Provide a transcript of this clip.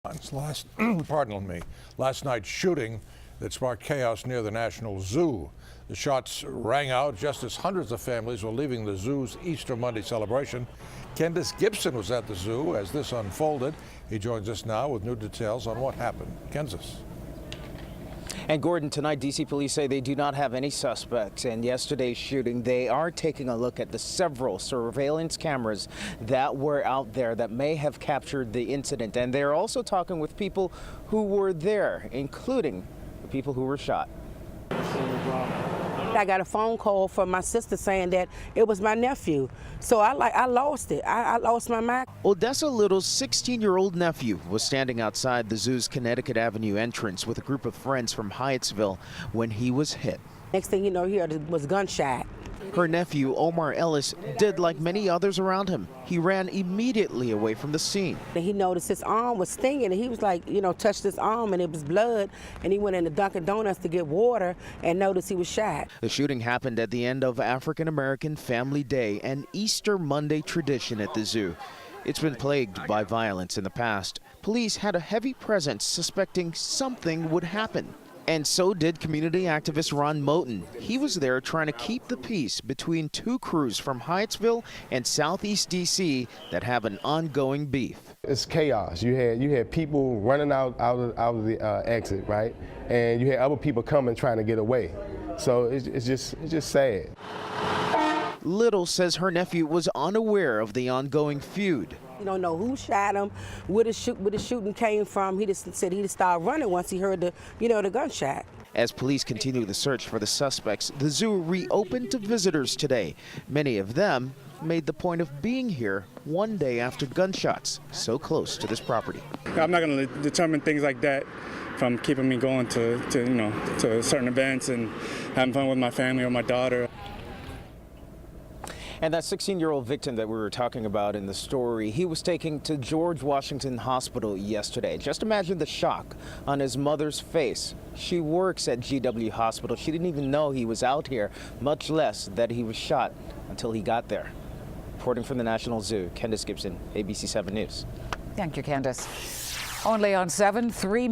Last night's shooting that sparked chaos near the National Zoo. The shots rang out just as hundreds of families were leaving the zoo's Easter Monday celebration. Candace Gibson was at the zoo as this unfolded. He joins us now with new details on what happened. Kansas. And Gordon, tonight D.C. police say they do not have any suspects in yesterday's shooting. They are taking a look at the several surveillance cameras that were out there that may have captured the incident. And they're also talking with people who were there, including the people who were shot. I got a phone call from my sister saying that it was my nephew. So I lost it. I lost my mind. Odessa Little's 16-year-old nephew was standing outside the zoo's Connecticut Avenue entrance with a group of friends from Hyattsville when he was hit. Next thing you know, he was gunshot. Her nephew, Omar Ellis, did like many others around him. He ran immediately away from the scene. He noticed his arm was stinging, and he was like, touched his arm, and it was blood. And he went into Dunkin' Donuts to get water and noticed he was shot. The shooting happened at the end of African American Family Day, an Easter Monday tradition at the zoo. It's been plagued by violence in the past. Police had a heavy presence suspecting something would happen. And so did community activist Ron Moten. He was there trying to keep the peace between two crews from Hyattsville and Southeast D.C. that have an ongoing beef. It's chaos. You had people running out of the exit, right? And you had other people coming trying to get away. So it's just sad. Little says her nephew was unaware of the ongoing feud. You don't know who shot him, where the shooting came from. He just said he just started running once he heard the gunshot. As police continue the search for the suspects, the zoo reopened to visitors today. Many of them made the point of being here one day after gunshots so close to this property. I'm not going to determine things like that from keeping me going to certain events and having fun with my family or my daughter. And that 16-year-old victim that we were talking about in the story, he was taken to George Washington Hospital yesterday. Just imagine the shock on his mother's face. She works at GW Hospital. She didn't even know he was out here, much less that he was shot until he got there. Reporting from the National Zoo, Candace Gibson, ABC 7 News. Thank you, Candace. Only on 7, 3